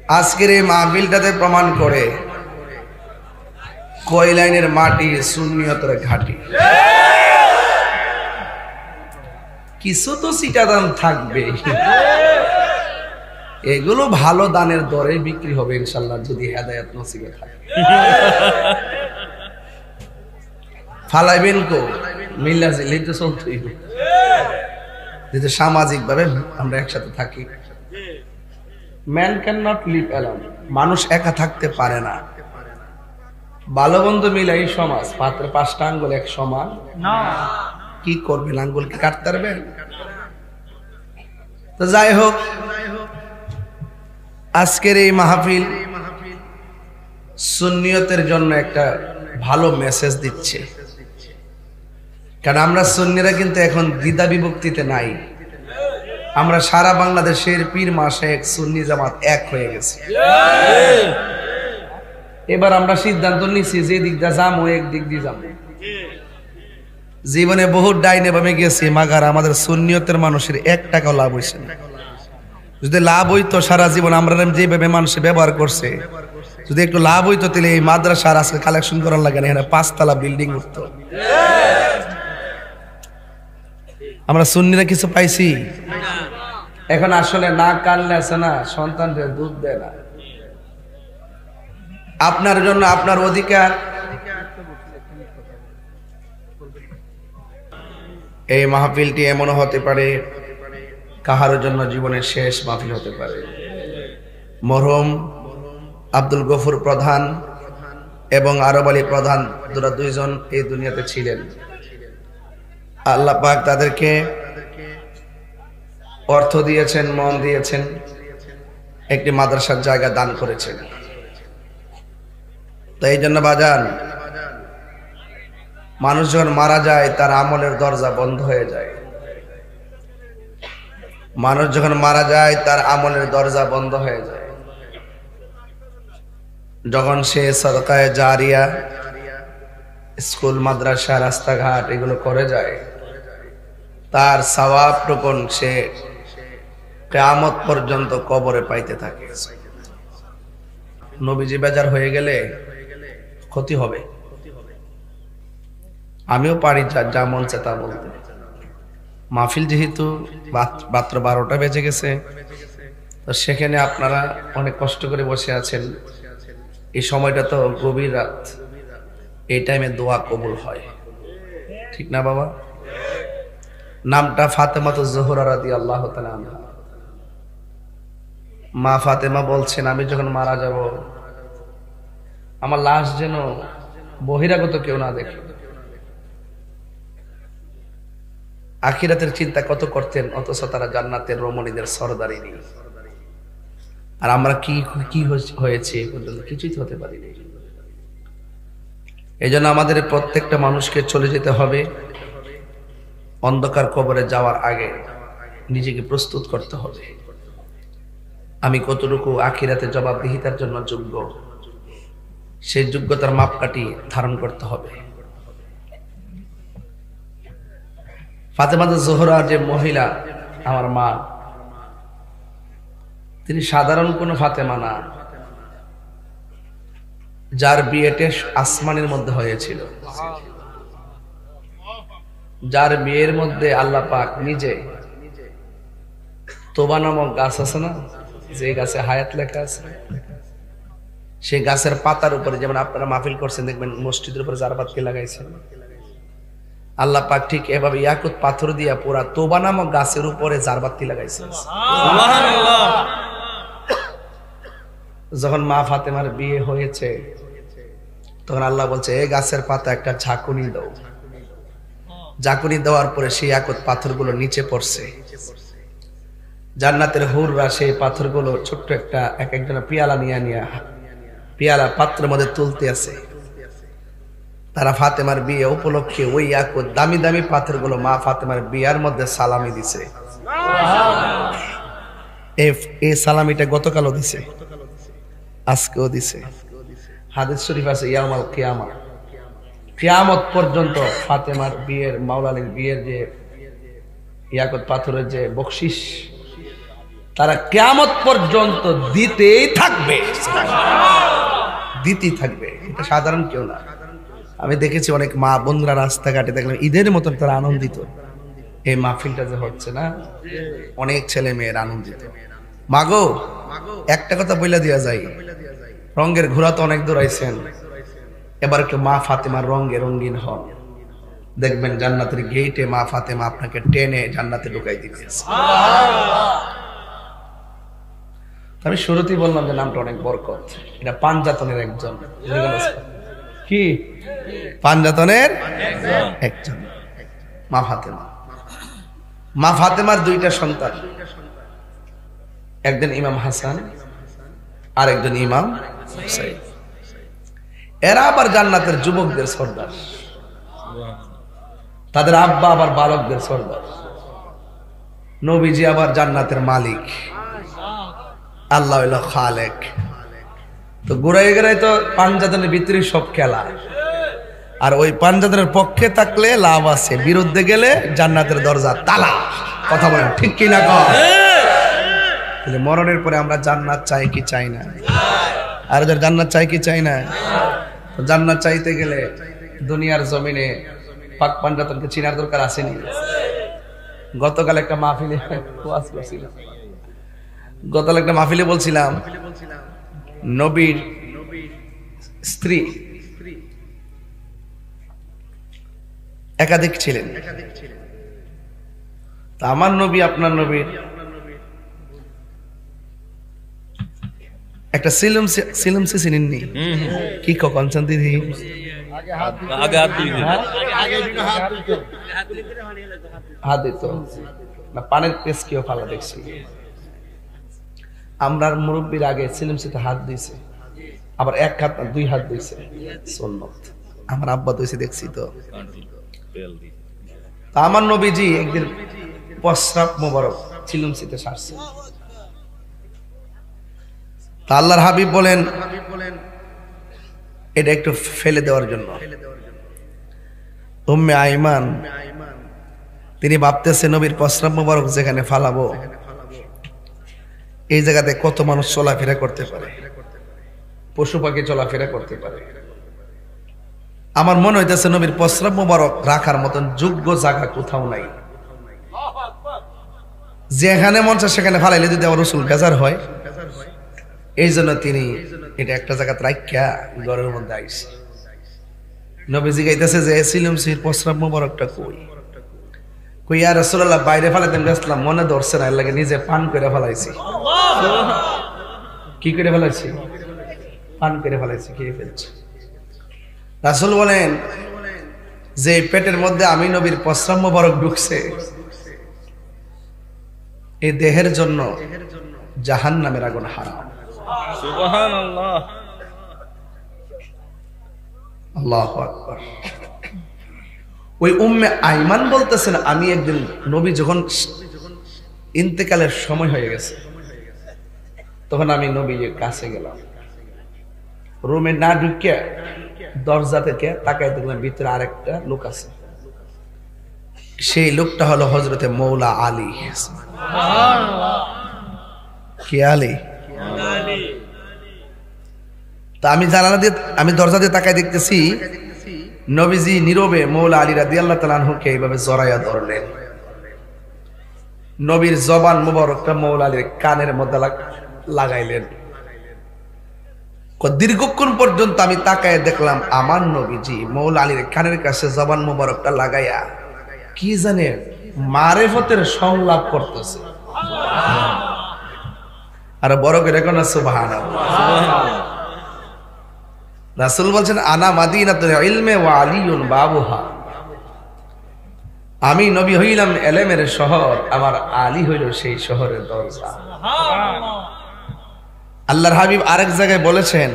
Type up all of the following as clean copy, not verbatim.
আজকের এই মাহফিলটাতে প্রমাণ করে কয় লাইনের মাটি সুন্নিয়তের ঘাটি। কিছু তো সিটাদান থাকবে, এগুলো ভালো দানের দরে বিক্রি হবে ইনশাল্লাহ, যদি হেদায়েত নসিবে থাকে। ফালাইবেন কো মিল্লা জিল্লি তো চলতেই, যেহেতু সামাজিক ভাবে আমরা একসাথে থাকি। Man can not live alone, মানুষ একা থাকতে পারে না। ভালো বন্ধু মিলাই সমাজ, পাত্রে 5টা আঙ্গুল এক সমান না। কি করবেন, আঙ্গুল কি কাটতে পারবেন? তো যাই হোক, আজকের এই মাহফিল সুন্নিয়তের জন্য একটা ভালো মেসেজ দিচ্ছে। কারণ আমরা সুন্নিরা কিন্তু এখন দ্বিধা বিভক্তিতে নাই। আমরা সারা বাংলাদেশের পীর মাশায়েখ সুন্নি জামাত এক হয়ে গেছে। এবার আমরা সিদ্ধান্ত নিছি যে দিক দিয়ে যাবো এক দিক দিয়ে যাবো। জীবনে বহু ডাইনে বামে গেছি, মাগার আমাদের সুন্নিয়তের মানুষের 1 টাকাও লাভ হয়েছে না। যদি লাভ হইতো, সারা জীবন আমরা যেভাবে মানুষে ব্যবহার করছে, যদি একটু লাভ হইতো, তাহলে এই মাদ্রাসার আজকে কালেকশন করার লাগে না, এখানে 5 তলা বিল্ডিং উঠতো। আমরা সুন্নিরা কিছু পাইছি? এখন আসলে না কানলে আছে না, সন্তানদের দুধ দেয় না। আপনার জন্য আপনার অধিকার। এই মাহফিলটি এমনও হতে পারে কাহার জন্য জীবনের শেষ মাহফিল হতে পারে। মরহুম আব্দুল গফুর প্রধান এবং আরব আলী প্রধান, দুরা 2 জন এই দুনিয়াতে ছিলেন। আল্লাহ পাক তাদেরকে অর্থ দিয়েছেন, মন দিয়েছেন, একটি মাদ্রাসার জায়গা দান করেছেন। তাই এই জন্য বাজান, মানুষ যখন মারা যায় তার আমলের দরজা বন্ধ হয়ে যায়। মানুষ যখন মারা যায় তার আমলের দরজা বন্ধ হয়ে যায়। যখন সে সদকায়ে জারিয়া, স্কুল মাদ্রাসা রাস্তাঘাট এগুলো করে যায়, তার সওয়াব টুকুন সে কিয়ামত পর্যন্ত কবরে পাইতে থাকে। নবীজি বেজার হয়ে গেলে ক্ষতি হবে। আমিও পারি যা মন চায় তা বলতে। মাহফিল যেহেতু মাত্র 12টা বেজে গেছে, তো সেখানে আপনারা অনেক কষ্ট করে বসে আছেন। এই সময়টা তো গভীর রাত, এই টাইমে দোয়া কবুল হয়, ঠিক না বাবা? নামটা ফাতেমাতুজ জোহরা রাদিয়াল্লাহু তাআলা আনহা। মা ফাতেমা বলছেন, আমি যখন মারা যাব, আমার লাশ যেন বহিরাগত কেউ না দেখে। আখিরাতের চিন্তা কত করতেন, অথচ তারা জান্নাতের রমণীদের সরদারিনী। আর আমরা কি হয়েছে কিছুই তো হতে পারিনি। এই জন্য আমাদের প্রত্যেকটা মানুষকে চলে যেতে হবে। অন্ধকার কবরে যাওয়ার আগে নিজেকে প্রস্তুত করতে হবে। আমি কতটুকু আখিরাতে জবাবদিহিতার জন্য যোগ্য, সেই যোগ্যতার মাপকাঠি ধারণ করতে হবে। ফাতেমাতুজ জোহরা যে মহিলা, আমার মা, তিনি সাধারণ কোনো ফাতেমা না, যার বিয়েটা আসমানের মধ্যে হয়েছিল, যার বিয়ের মধ্যে আল্লাহ পাক নিজে তোবা নামক গাছ আছে না, যে গাছে হায়াত লেখা আছে, সেই গাছের পাতার উপরে, যেমন আপনারা মাহফিল করছেন দেখবেন মসজিদের উপরে জারবাতি লাগাইছেন, আল্লাহ পাক ঠিক এভাবে ইয়াকুত পাথর দিয়া পুরা তোবা নামক গাছের উপরে জারবাতি লাগাইছেন। সুবহানাল্লাহ। যখন মা ফাতেমার বিয়ে হয়েছে, তখন আল্লাহ বলছে, এই গাছের পাতা একটা ঝাঁকুনি দাও। ঝাঁকুনি দেওয়ার পরে সেই ইয়াকুত পাথরগুলো নিচে পড়ছে। জান্নাতের হুররা সেই পাথরগুলো ছোট্ট একটা এক একজনের পিয়ালা নিয়ে পিয়ালা পাত্রের মধ্যে তুলতে আছে। তারা ফাতেমার বিয়ে উপলক্ষে ওই ইয়াকুত দামি দামি পাথরগুলো মা ফাতেমার বিয়ার মধ্যে সালামি দিছে। এই সালামিটা গতকালও দিছে, আজকেও দিছে। হাদিস শরীফ আছে, ইয়াউমাল কিয়ামা, কিয়ামত পর্যন্ত ফাতেমার বিয়ের, মাওলা আলীর বিয়ের যে ইয়াকুত পাথরের যে বকশিশ, তারা কিয়ামত পর্যন্ত দিতেই থাকবে, দিতেই থাকবে। এটা সাধারণ কেউ না। আমি দেখেছি অনেক মা বোনরা রাস্তাঘাটে দেখলাম ঈদের মতন তারা আনন্দিত। এই মাহফিলটা যে হচ্ছে না, অনেক ছেলে মেয়ের আনন্দিত। মাগো একটা কথা বইলা দিয়া যায়, রঙের ঘোড়া তো অনেক দৌড়াইছেন, এবার একটু মা ফাতেমার রঙে রঙিন হন, দেখবেন জান্নাতের গেটে মা ফাতেমা আপনাকে টেনে জান্নাতে ঢুকাই দিবে। আমি শুরুতেই বললাম যে নামটা অনেক বরকত। এটা পাঞ্জাতনের একজন, কি পাঞ্জাতনের একজন মা ফাতেমা। মা ফাতেমার দুইটা সন্তান, একজন ইমাম হাসান আর একজন ইমাম হুসাইন। এরা আবার জান্নাতের যুবকদের সর্দার, তাদের আব্বা আবার বালকদের সর্দার। নবীজি আবার জান্নাতের মালিক, আল্লাহ হইল খালেক। তো ঘুরাই ঘুরাই তো পাঞ্জাতনের ভিতরে সব খেলা, আর ওই পাঞ্জাতনের পক্ষে থাকলে লাভ আছে, বিরুদ্ধে গেলে জান্নাতের দরজা তালা। কথা বলেন ঠিক কিনা? মরণের পরে আমরা জান্নাত চাই কি চাই না? আর জান্নাত চাই কি চাই না? জান্নাত চাইতে গেলে দুনিয়ার জমিনে পাক পাঞ্জাতনকে চিনার দরকার আসেনি। গতকাল একটা মাহফিলে ওয়াজ করছিলাম, বলছিলাম নবীর স্ত্রী একাধিক ছিলেন। তা আমার নবী আপনার নবীর একটা সিলমসি চিনেননি? কি কনসান দিদি হাত দিত না, পানের পেস কেউ ফালা দেখছি। আমরা মুরব্বীর আগে সিলমসিতে হাত দিয়েছে, আবার এক হাত না দুই হাত দিয়েছে, সুন্নত। আমার আব্বা দিয়েছে দেখছি। তো আমার নবীজি একদিন প্রস্রাব মোবারক সিলমসিতে সারছে। তা আল্লাহর হাবিব বলেন এটা একটু ফেলে দেওয়ার জন্য। উম্মে আইমান তিনি ভাবতেছে নবীর প্রস্রাব মোবারক যেখানে ফালাবো, এই জায়গাতে কত মানুষ চলাফেরা করতে পারে, পশু পাখি চলাফেরা করতে পারে। আমার মনে হইতেছে নবীর প্রস্রাব মোবারক রাখার মতন যোগ্য জায়গা কোথাও নাই। যেখানে মন চায় সেখানে ফালাইলে যদি আমার রসুল বেজার হয়, এই জন্য তিনি এটা একটা জায়গা রাখিয়া ঘরের মধ্যে আইছে। নবীজি গাইতেছে যে সিলমসির প্রস্রাব মোবারকটা কই? কই ইয়া রাসূলুল্লাহ, বাইরে ফালাইতেন গেছিলাম, মনে ধরছে না, এর লাগে নিজে পান করে ফেলাইছি। কি করে ফেলাইছি? পান করে ফেলাইছি, খেয়ে ফেলছি। রাসূল বলেন যে পেটের মধ্যে আমি নবীর প্রস্রাব মোবারক ঢুকছে, এই দেহের জন্য জাহান্নামের আগুন হারাম। সুবহানাল্লাহ, আল্লাহু আকবার। ওই উম্মে আইমান বলতেছেন আমি একদিন নবী যখন ইন্তেকালের সময় হয়ে গেছে, তখন আমি নবীর কাছে গেলাম। রুমে না ঢুকে দরজা থেকে তাকাই দেখলাম ভিতরে আরেকটা লোক আছে। সেই লোকটা হলো হযরতে মৌলা আলী। কি আলী? তা আমি জানালা দিয়ে, আমি দরজা দিয়ে তাকাই দেখতেছি নবীজি নীরবে মৌলা আলী রাদিয়াল্লাহু তাআলা আনহুকে এইভাবে জড়াইয়া ধরলেন। নবীর জবান মুবারকটা মৌলা আলীর কানের মধ্যে লাগাইলেন। দীর্ঘক্ষণ পর্যন্ত আমি তাকায় দেখলাম আমার নবীজি মৌলা আলীর কানের কাছে জবান মুবারকটা লাগাইয়া কি জানে মারেফতের সংলাপ করতেছে। আর বড় করে কোন সুবহানাল্লাহ। রাসূল বলছেন আনা মাদিনাতুল ইলমি ওয়া আলিয়ুন বাবুহা, আমি নবী হইলাম ইলমের শহর, আমার আলী হইল সেই শহরের দরজা। আল্লাহর হাবিব আরেক জায়গায় বলেছেন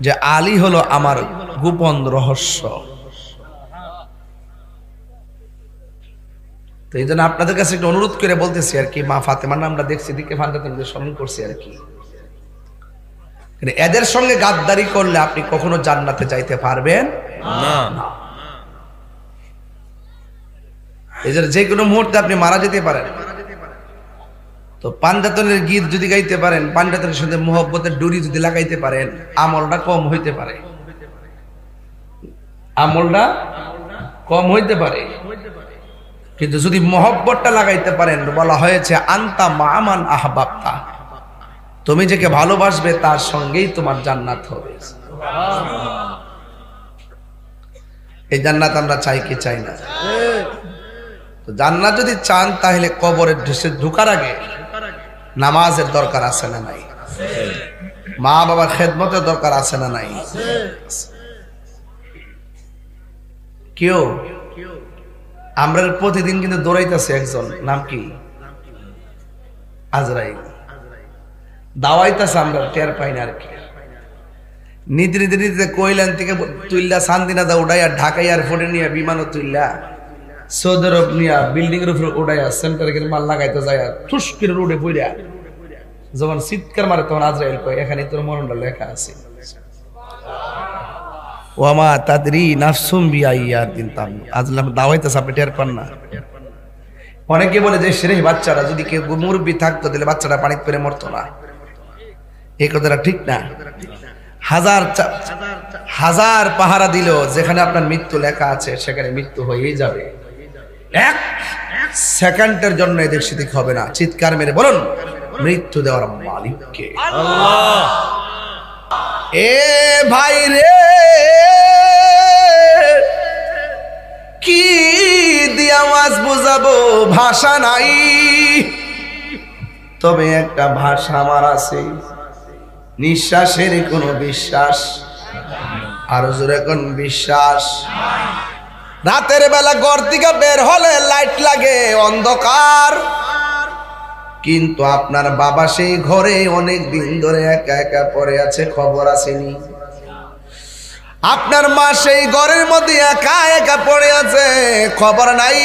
যে আলী হলো আমার গোপন রহস্য। তো এই জন্য আপনাদের কাছে একটু অনুরোধ করে বলতেছি আর কি, মা ফাতেমার নামটা দেখছি দিকে ফাতেমাকে স্মরণ করছি আর কি। এদের সঙ্গে গাদ্দারি করলে আপনি কখনো জান্নাতে যাইতে পারবেন না। এই জন্য যে কোনো মুহূর্তে আপনি মারা যেতে পারেন। তো পাঞ্জাতনের গীত যদি গাইতে পারেন, পাঞ্জাতনের সাথে মোহব্বতের ডুরি যদি লাগাইতে পারেন, আমলটা কম হইতে পারে, আমলটা কম হইতে পারে। কিন্তু যদি মোহব্বতটা লাগাইতে পারেন, বলা হয়েছে আনতা মামান আহবাবতা, তুমি যাকে ভালোবাসবে তার সঙ্গেই তোমার জান্নাত হবে। এই জান্নাত আমরা চাই কি চাই না? তো জান্নাত যদি চান তাহলে কবরের ঢোকার আগে নামাজের দরকার আছে না নাই? মা বাবার খেদমতের দরকার আছে না নাই? কেউ আমরা প্রতিদিন কিন্তু দৌড়াইতেছে একজন, নাম কি? আজরাইল। দাওয়াইতেছে, আমরা টের পাই না আর কি। নিতে নিতে নিতে কইলান থেকে তুইল্লা সান্দিনা দা উড়াইয়া ঢাকা এয়ারপোর্টে নিয়ে বিমানও তুইল্লা সৌদি আরব নিয়ে বিল্ডিং এর উপর উড়াইয়া সেন্টারে গিয়ে মাল লাগাইতে যায়, ঠুস করে রোডে পইরা যখন চিৎকার মারে তখন আজরাইল কয় এখানে তোর মরণটা লেখা আছে। ওয়ামা তাদরি নাফসুম বিআইয়াতিন তামুত। আজলাম দাওয়াইতেছে, আপনি টের পান না? অনেকে বলে যে সেরে বাচ্চারা যদি কেউ মুরব্বি থাকতো তাহলে বাচ্চাটা পানিতে পড়ে মরতো না। এই কথাটা ঠিক না। হাজার পাহারা দিল, যেখানে আপনার মৃত্যু লেখা আছে সেখানে মৃত্যু হয়েই যাবে। এক সেকেন্ডের জন্য এদিক সেদিক হবে না। চিৎকার মেরে বলুন, মৃত্যু দেওয়ার মালিক কে? আল্লাহ। এ ভাই রে, কি দিয়া মাছ বুঝাবো, ভাষা নাই। তবে একটা ভাষা আমার আছে, নিঃশ্বাসের কোনো বিশ্বাস। আর জোরে কোন বিশ্বাস? রাতের বেলা ঘর থেকে বের হলে লাইট লাগে, অন্ধকার। কিন্তু আপনার বাবা সেই ঘরে অনেক দিন ধরে একা একা পড়ে আছে, খবর আসেনি। আপনার মা সেই ঘরের মধ্যে একা একা পড়ে আছে, খবর নাই।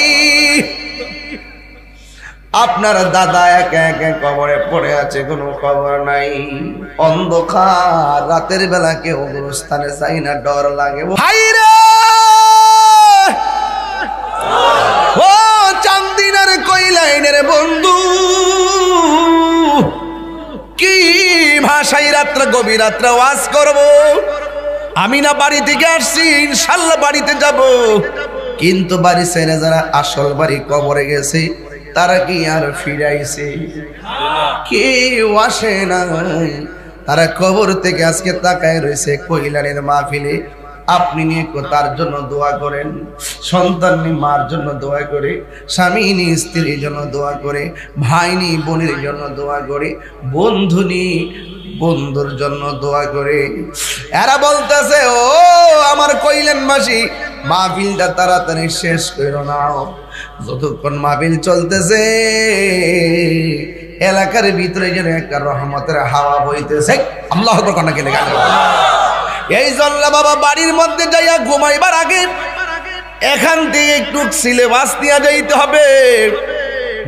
আপনার দাদা একা একা কবরে পড়ে আছে, কোনো খবর নাই। অন্ধকার, রাতের বেলা কেউ গুরুস্থানে চাই না, ডর লাগে। ভাই রে, ও চান্দিনার কইলাইনের বন্ধু, কি ভাষায় রাত্রে গভীর রাত্রে ওয়াজ করব? আমি না বাড়ি থেকে আসছি, ইনশাল্লাহ বাড়িতে যাব। কিন্তু বাড়ি ছেড়ে যারা আসল বাড়ি কবরে গেছে তারা কি আর ফিরাইছে? কেউ আসে নাই। তারা কবর থেকে আজকে তাকায় রয়েছে কইলানের মাহফিলে। আপনি নিয়ে তার জন্য দোয়া করেন, সন্তান নি মার জন্য দোয়া করে, স্বামী নি স্ত্রীর জন্য দোয়া করে, ভাই নি বোনের জন্য দোয়া করে, বন্ধু নি বন্ধুর জন্য দোয়া করে। এরা বলতেছে, ও আমার কইলেন মাসি, মাহফিলটা তাড়াতাড়ি শেষ করো না। যতক্ষণ মাহফিল চলতেছে এলাকার ভিতরে যেন একটা রহমতের হাওয়া বইতেছে। আল্লাহ আকবার কান্না কেলে গান। এই জন্য বাবা বাড়ির মধ্যে যাইয়া ঘুমাইবার আগে এখান থেকে একটু সিলেবাস নিয়ে যাইতে হবে।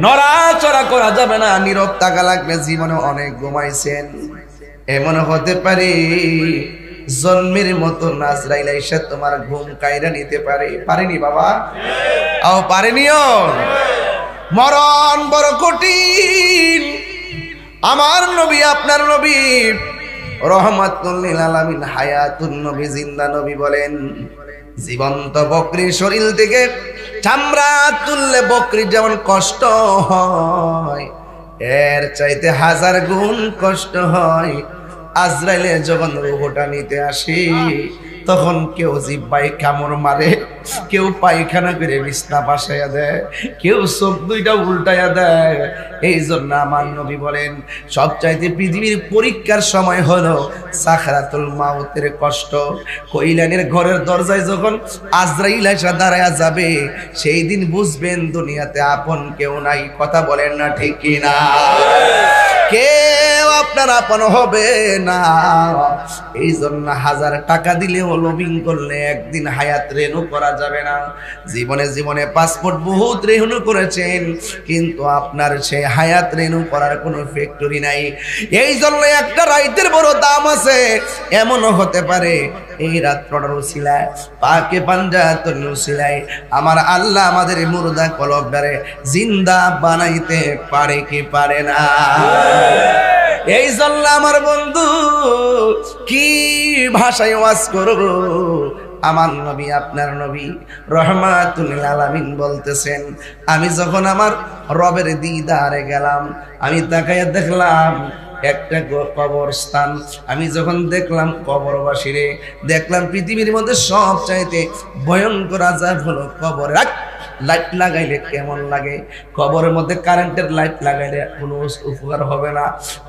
নড়াচড়া করা যাবে না, নীরব থাকা লাগবে। জীবনে অনেক ঘুমাইছেন, এমন হতে পারে জন্মের মতো আজরাইল এসে তোমার ঘুম কাইরা নিতে পারে। পারেনি বাবা? আও পারেনিও? মরণ বড় কঠিন। আমার নবী, আপনার নবী রহমাতুল লিল আলামিন, হায়াতুন নবী, জিন্দা নবী বলেন, জীবন্ত বকরির শরীর থেকে চামড়া তুললে বকরির যেমন কষ্ট হয়, এর চাইতে 1000 গুণ কষ্ট হয় আজরাইলে যখন রূহটা নিতে আসে। তখন কেউ জিহ্বায় কামড় মারে, কেউ পায়খানা করে বিছনা বাসাইয়া দেয়, কেউ চোখ দুইটা উল্টাইয়া দেয়। এই জন্য আমার নবী বলেন, সবচাইতে পৃথিবীর পরীক্ষার সময় হলো সাকরাতুল মাউতের কষ্ট। কইলানের ঘরের দরজায় যখন আজরাইল এসে দাঁড়ায়া যাবে, সেই দিন বুঝবেন দুনিয়াতে আপন কেউ নাই। কথা বলেন না ঠিক কিনা? কেউ আপনার আপন হবে না। এই জন্য 1000 টাকা দিলে লোভিং করলে একদিন হায়াত রেনু করা যাবে না। জীবনে জীবনে পাসপোর্ট বহুত রেনু করেছেন, কিন্তু আপনার সেই হায়াত রেনু করার কোনো ফ্যাক্টরি নাই। এই জন্য একটা রাইতের বড় দাম আছে। এমনও হতে পারে এই রাত্রটার উসিলায়, পাকে পাঞ্জাতন উসিলায় আমার আল্লাহ আমাদের মুর্দা কলবটারে জিন্দা বানাইতে পারে কি পারে না? এই জন্য আমার বন্ধু কি ভাষায় ওয়াজ করব? আমার নবী, আপনার নবী রহমাতুল লিল আলামিন বলতেছেন, আমি যখন আমার রবের দিদারে গেলাম, আমি তাকাইয়া দেখলাম একটা কবরস্থান। আমি যখন দেখলাম কবরবাসীরে, দেখলাম পৃথিবীর মধ্যে সব চাইতে ভয়ঙ্কর আযাব হলো কবরে। লাইট লাগাইলে কেমন লাগে? কবরের মধ্যে কারেন্টের লাইট লাগাইলে কোনো উপকার হবে না,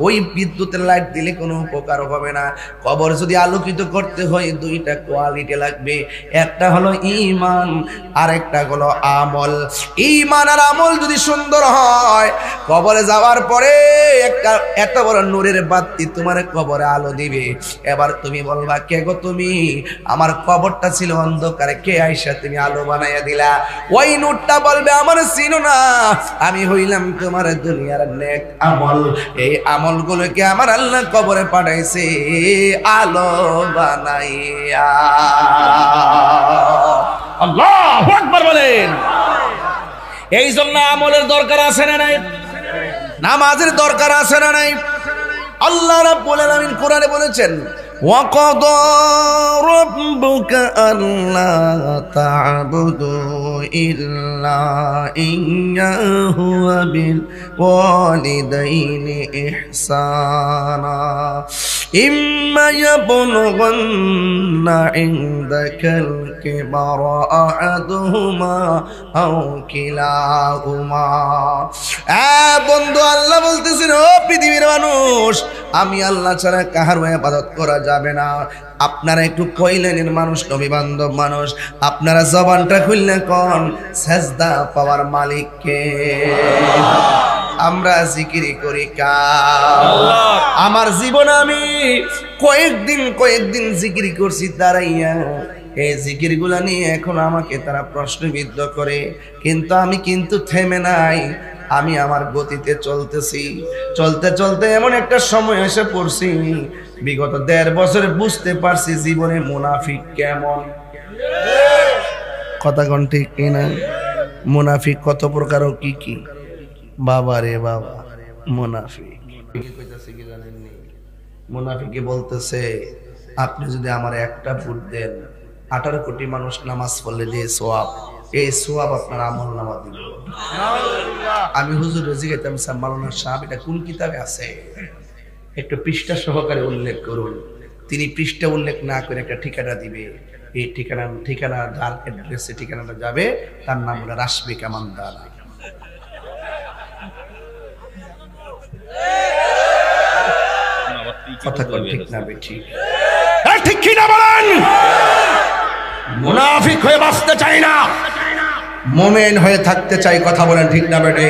ওই বিদ্যুতের লাইট দিলে কোনো উপকার হবে না। কবর যদি আলোকিত করতে হয় দুইটা কোয়ালিটি লাগবে, একটা হলো ঈমান, আরেকটা হলো আমল। ঈমান আর আমল যদি সুন্দর হয়, কবরে যাওয়ার পরে একটা এত বড় নূরের বাতি তোমার কবরে আলো দিবে। এবার তুমি বলবা, কে গো তুমি? আমার কবরটা ছিল অন্ধকারে, কে আইসা তুমি আলো বানাইয়া দিলা? ওই নূরটা বলবে, আমার চিনো না, আমি হইলাম তোমার দুনিয়ার নেক আমল। এই আমলগুলোকে আমার আল্লাহ কবরে পাঠাইছে আলো বানাইয়া। আল্লাহু আকবার বলেন। এই জন্য আমলের দরকার আছে না নাই? নামাজের দরকার আছে না নাই? আল্লাহ রাব্বুল আলামিন কোরআনে বলেছেন, وَقَضَى رَبُّكَ أَلَّا تَعْبُدُوا إِلَّا إِيَّاهُ وَبِالْوَالِدَيْنِ إِحْسَانًا إِمَّا يَبْلُغَنَّ عِندَكَ الْكِبَرَ أَحَدُهُمَا أَوْ كِلَاهُمَا। বন্ধু, আল্লাহ বলতেছেন, ও পৃথিবীর মানুষ, আমি আল্লাহ ছাড়া কাহারও ইবাদত করা যাবে না। আপনারা একটু কইলেনের মানুষ, নবী বান্ধব মানুষ, আপনারা জবানটা খুললে কোন সেজদা পাওয়ার মালিককে? আমরা জিকিরি করি কার? আমার জীবনে আমি কয়েকদিন জিকিরি করছি দাঁড়াইয়া। এই জিকির গুলা নিয়ে এখন আমাকে তারা প্রশ্নবিদ্ধ করে, কিন্তু আমি কিন্তু থেমে নাই। আমি আমার গতিতে চলতেছি। চলতে চলতে এমন একটা সময় এসে পড়ছি, বিগত 1.5 বছরে বুঝতে পারছি জীবনে মুনাফিক কেমন। কথা কোন ঠিক কিনা? মুনাফিক কত প্রকার ও কি কি? বাবা রে বাবা, মুনাফিক কইতাছে কি জানেননি? মুনাফিকে বলতেছে, আপনি যদি আমার একটা ভোট দেন, 18 কোটি মানুষ নামাজ পড়লে যে সওয়াব, এই সওয়াব আপনার আমলনামা দিব। আমি হুজুর জিজ্ঞাসা করলাম, মাওলানা সাহেব, এটা কোন কিতাবে আছে? একটু পৃষ্ঠা সহকারে উল্লেখ করুন। তিনি পৃষ্ঠা উল্লেখ না করে একটা ঠিকানা দিবে। এই ঠিকানা যার অ্যাড্রেসে ঠিকানাটা যাবে, তার নাম হলো রাশবে কামানদার। কথা কোন ঠিক না বেঠি? ঠিক কি না বলেন? মুনাফিক হয়ে বাঁচতে চাই না, মুমিন হয়ে থাকতে চাই। কথা বলেন ঠিক না বেঠি?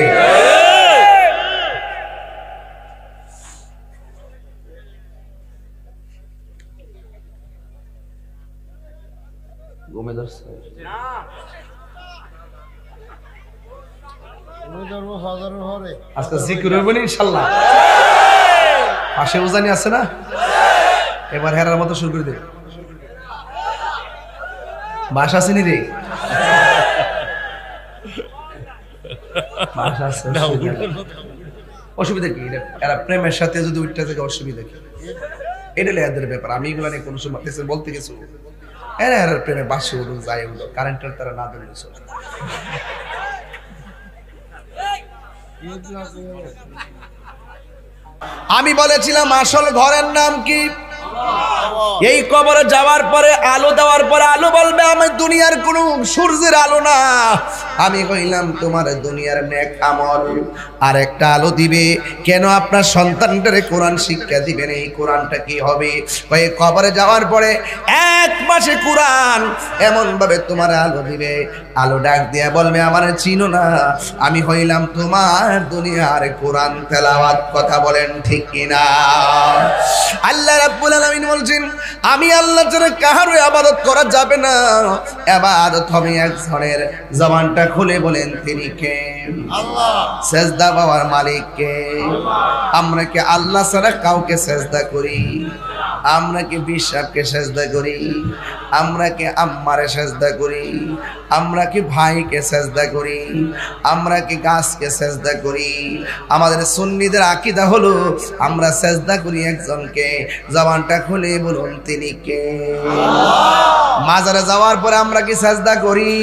আজকে জিকির হইব ইনশাআল্লাহ। পাশে উজানি আছে না? এবার হেরার মতো শুরু করে দে। বাসা চিনি রে, অসুবিধা কি? এরা প্রেমের সাথে যদি উঠতে থাকে অসুবিধা কি? এটা এদের ব্যাপার। আমি এগুলো নিয়ে কোনো সময় বলতে গেছি, এরা প্রেমে বাসে উঠুক, যাই উঠুক, কারেন্টের তারা না ধরে। আমি বলেছিলাম আসল ঘরের নাম কি? এই কবরে যাওয়ার পরে আলো দেওয়ার পরে আলো বলবে আমি দুনিয়ার কোন সূর্যের আলো না, আমি কইলাম তোমার দুনিয়ার নেক আমল। আর একটা আলো দিবে, কেন আপনার সন্তানটারে কোরআন শিক্ষা দিবেন, এই কোরআনটা কি হবে? ওই কবরে যাওয়ার পরে এক মাসে কোরআন এমন ভাবে তোমার আলো দিবে, আলো ডাক দিয়া বলবে আমার চিনো না, আমি হইলাম তোমার দুনিয়ার কোরআন তেলাওয়াত। কথা বলেন ঠিক কিনা? আল্লাহ রাব্বুল আলামিন বলছেন আমি আল্লাহ ছাড়া কারো ইবাদত করা যাবে না, ইবাদত হবে একজনের। জবানটা খুলে বলেন তিনি কে? আল্লাহ। সেজদা পাওয়ার মালিক কে? আমরা কি আল্লাহ ছাড়া কাউকে সেজদা করি? আমরা কি বিশ্বাসকে সেজদা করি? আমরা কি আম্মারে সেজদা করি? আমরা কি ভাইকে সেজদা করি? আমরা কি গাছকে সেজদা করি? আমাদের সুন্নিদের আকীদা হলো আমরা সেজদা করি একজনকে। জবানটা খুলে বলুন তিনি কে? মাজারে যাওয়ার পরে আমরা কি সেজদা করি?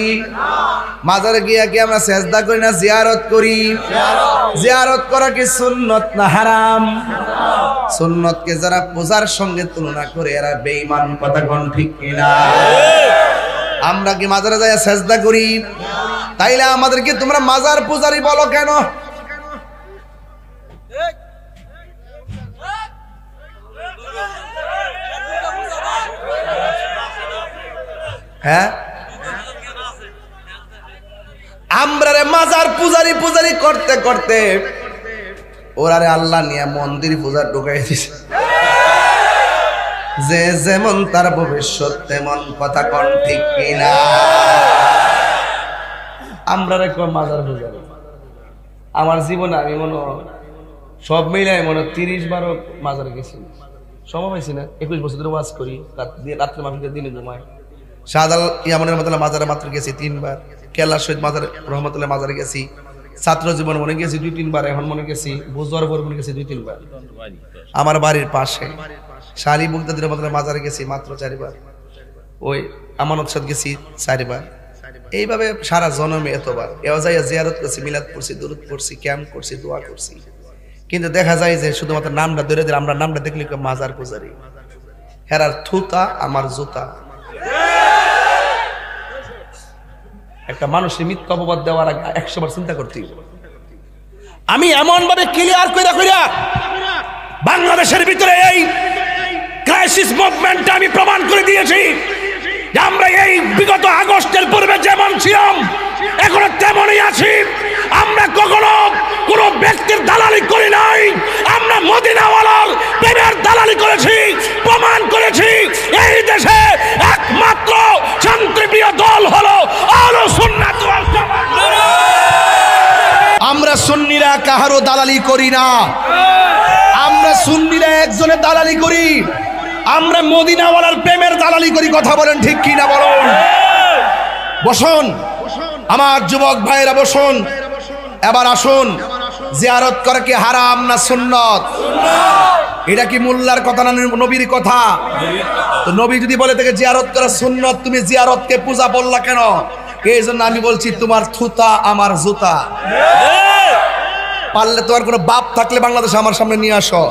মাজারে গিয়ে কি আমরা সেজদা করি না জিয়ারত করি? জিয়ারত করা কি সুন্নত না হারাম? সুন্নতকে যারা পূজার সঙ্গে তুলনা করে এরা বেঈমান। কথা কোন ঠিক কিনা? আমরা কি মাজারে যাই সেজদা করি? তাইলে আমাদেরকে তোমরা মাজার পূজারি বলো কেন? হ্যাঁ, আমরা রে মাজার পূজারি পূজারি করতে করতে ওরারে আল্লাহ নিয়ে মন্দির পূজা ঢুকাই দিছে। যে যেমন তার ভবিষ্যৎ তেমন। কথা কোন ঠিক কিনা? আমরা রে মাজার পূজারি। আমার জীবনে আমি মনে সব মিলাই মনে 30 বার মাজারে গেছি। সময় পাইছি না, 21 বছর ধরে ওয়াজ করি, রাত্রে মাহফিলে দিনে ঘুমাই। শাহজাল ইয়ামানের রহমতুল্লাহ মাজারে মাত্র গেছি 3 বার। কেল্লা শহীদ মাজার রহমতুল্লাহ মাজারে গেছি। ছাত্র জীবন মনে গেছি 2-3 বার। এখন মনে গেছি বুঝবার পর মনে গেছি 2-3 বার। আমার বাড়ির পাশে শালি মুক্তাদির রহমতুল্লাহ মাজারে গেছি মাত্র 4 বার। ওই আমানত সাদ গেছি 4 বার। এইভাবে সারা জন্মে এতবার এওয়াজাইয়া জিয়ারত করছি, মিলাদ পড়ছি, দুরূদ পড়ছি, ক্যাম্প করছি, দোয়া করছি। কিন্তু দেখা যায় যে শুধুমাত্র নামটা ধরে দিলে আমরা নামটা দেখলে মাজার পূজারি। হেরার থুতা আমার জুতা। একটা মানুষের মিথ্যা অপবাদ দেওয়ার আগে 100 বার চিন্তা করতে। আমি এমন ভাবে ক্লিয়ার কইরা কইরা বাংলাদেশের ভিতরে এই ক্রাইসিস মুভমেন্টটা আমি প্রমাণ করে দিয়েছি যে আমরা এই বিগত আগস্টের পূর্বে যেমন ছিলাম এখনো তেমনই আছি। আমরা কখনো কোনো ব্যক্তির দালালি করি নাই, আমরা মদিনাওয়ালার প্রেমের দালালি করেছি, প্রমাণ করেছি। এই দেশে একমাত্র শান্তিপ্রিয় দল হলো আহলুস সুন্নাত ওয়াল জামাত। আমরা সুন্নিরা কাহারও দালালি করি না, আমরা সুন্নিরা একজনের দালালি করি, আমরা মদিনাওয়ালার প্রেমের দালালি করি। কথা বলেন ঠিক কিনা বলুন? বসুন আমার যুবক ভাইরা, বসুন। এবার আসুন, জিয়ারত করা কি হারাম না সুন্নত? এটা কি মোল্লার কথা না নবীর কথা? তো নবী যদি বলে থেকে জিয়ারত করা সুন্নত, তুমি জিয়ারতকে পূজা বললা কেন? এই জন্য আমি বলছি তোমার থুতা আমার জুতা। পারলে তোমার কোনো বাপ থাকলে বাংলাদেশে আমার সামনে নিয়ে আসো।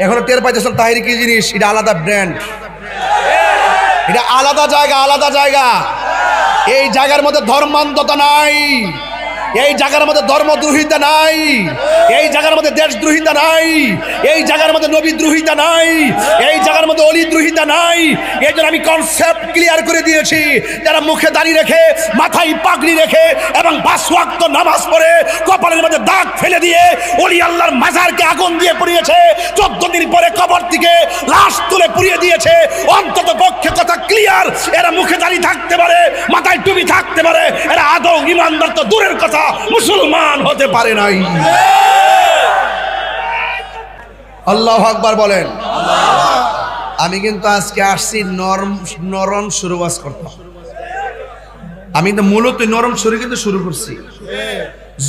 এখনো টের পাইতেছেন তাহিরি কি জিনিস? এটা আলাদা ব্র্যান্ড, এটা আলাদা জায়গা, আলাদা জায়গা। এই জায়গার মধ্যে ধর্মান্ধতা নাই, এই জায়গার মধ্যে ধর্মদ্রোহিতা নাই, এই জায়গার মধ্যে দেশদ্রোহিতা নাই, এই জায়গার মধ্যে নবীদ্রোহিতা নাই, এই জায়গার মধ্যে অলিদ্রোহিতা নাই। এই জন্য আমি কনসেপ্ট ক্লিয়ার করে দিয়েছি। যারা মুখে দাড়ি রেখে, মাথায় পাগড়ি রেখে এবং 5 ওয়াক্ত নামাজ পড়ে কপালের মধ্যে দাগ ফেলে দিয়ে ওলি আল্লাহর মাজারকে আগুন দিয়ে পুড়িয়েছে, 14 দিন পরে কবর থেকে লাশ তুলে পুড়িয়ে দিয়েছে, অন্তত পক্ষে কথা ক্লিয়ার, এরা মুখে দাড়ি থাকতে পারে, মাথায় টুপি থাকতে পারে, এরা আদৌ ইমানদার তো দূরের কথা মুসলমান হতে পারে নাই। আল্লাহু আকবার বলেন। আমি কিন্তু আজকে আসছি নরম শুরু করতাম। আমি কিন্তু মূলত নরম শুরু কিন্তু শুরু করছি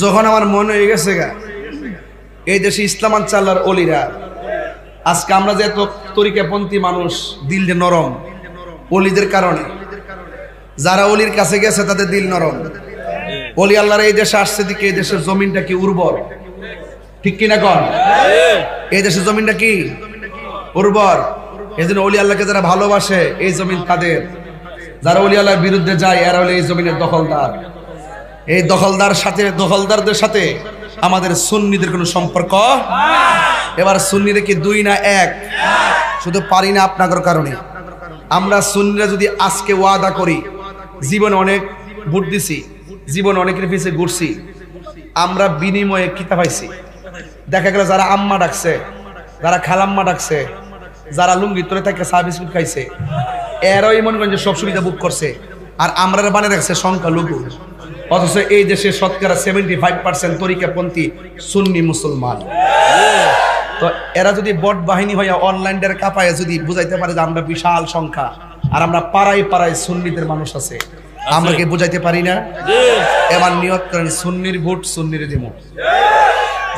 যখন আমার মনে হয়ে গেছে গা এই দেশে ইসলাম চাল্লার অলিরা, আজকে আমরা যে এত তরিকাপন্থী মানুষ, দিল যে নরম অলিদের কারণে। যারা অলির কাছে গেছে তাদের দিল নরম। অলি আল্লাহর এই দেশে আসছে দিকে এই দেশের জমিনটা কি উর্বর, ঠিক কিনা কন? এই দেশের জমিনটা কি উর্বর। এই জন্য ওলি আল্লাহকে যারা ভালোবাসে এই জমিন তাদের, যারা ওলি আল্লাহর বিরুদ্ধে যায় এরা হলো এই জমিনের দখলদার। এই দখলদারদের সাথে আমাদের সুন্নিদের কোনো সম্পর্ক। এবার সুন্নিরা কি দুই না এক? শুধু পারি না আপনাদের কারণে। আমরা সুন্নিরা যদি আজকে ওয়াদা করি, জীবনে অনেক ভোট দিছি, জীবনে অনেকের পিছিয়ে ঘুরছি, আমরা বিনিময়ে কিতা পাইছি? দেখা গেল যারা আম্মা ডাকছে, যারা খালাম্মা ডাকছে, যারা লুঙ্গি তোরে থেকে চা বিস্কুট খাইছে, এরাই মনে করেন যে সব সুবিধা বুক করছে, আর আমরা বানিয়ে রাখছে সংখ্যালঘু। অথচ এই দেশে শতকরা 75% তরিকাপন্থী সুন্নি মুসলমান। তো এরা যদি বট বাহিনী হইয়া অনলাইনের কাপায় যদি বুঝাইতে পারে যে আমরা বিশাল সংখ্যা, আর আমরা পাড়ায় পাড়ায় সুন্নিদের মানুষ আছে, আমরা কি বুঝাইতে পারি না? এবার নিয়ত করেন সুন্নির ভোট সুন্নির দিব।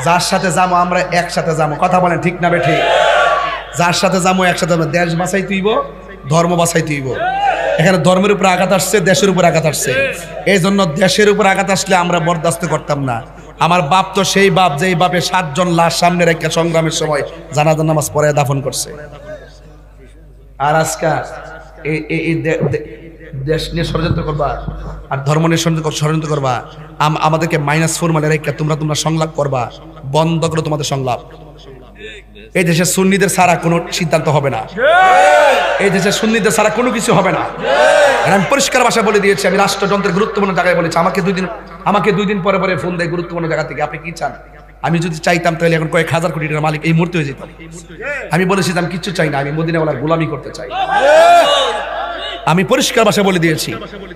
যার সাথে যাবো আমরা একসাথে যাবো, কথা বলেন ঠিক না বেঠিক? যার সাথে যাবো একসাথে যাবো, দেশ বাঁচাই তুইব, ধর্ম বাঁচাই তুইব। এখানে ধর্মের উপর আঘাত আসছে, দেশের উপর আঘাত আসছে। এই জন্য দেশের উপর আঘাত আসলে আমরা বরদাস্ত করতাম না। আমার বাপ তো সেই বাপ যেই বাপে 7 জন লাশ সামনে রেখে সংগ্রামের সময় জানাজার নামাজ পড়ে দাফন করছে। আর আজকে এই দেশ নিয়ে ষড়যন্ত্র করবা আর ধর্ম নিয়ে ষড়যন্ত্র করবা, আমাদেরকে -4 মানে রেখে তোমরা সংলাপ করবা। বন্ধ করো তোমাদের সংলাপ। এই দেশে সুন্নিদের ছাড়া কোনো সিদ্ধান্ত হবে না, এই দেশে সুন্নিদের ছাড়া কোনো কিছু হবে না। আমি পরিষ্কার ভাষায় বলে দিয়েছি, আমি রাষ্ট্রযন্ত্রের গুরুত্বপূর্ণ জায়গায় বলেছি। আমাকে দুই দিন পরে ফোন দেয় গুরুত্বপূর্ণ জায়গা থেকে, আপনি কি চান? আমি যদি চাইতাম তাহলে এখন কয়েক হাজার কোটি টাকার মালিক এই মুহূর্তে হয়ে যেতাম। আমি বলেছিলাম কিচ্ছু চাই না, আমি মদিনাওয়ালার গোলামি করতে চাই। আমি পরিষ্কার ভাষায় বলে দিয়েছি,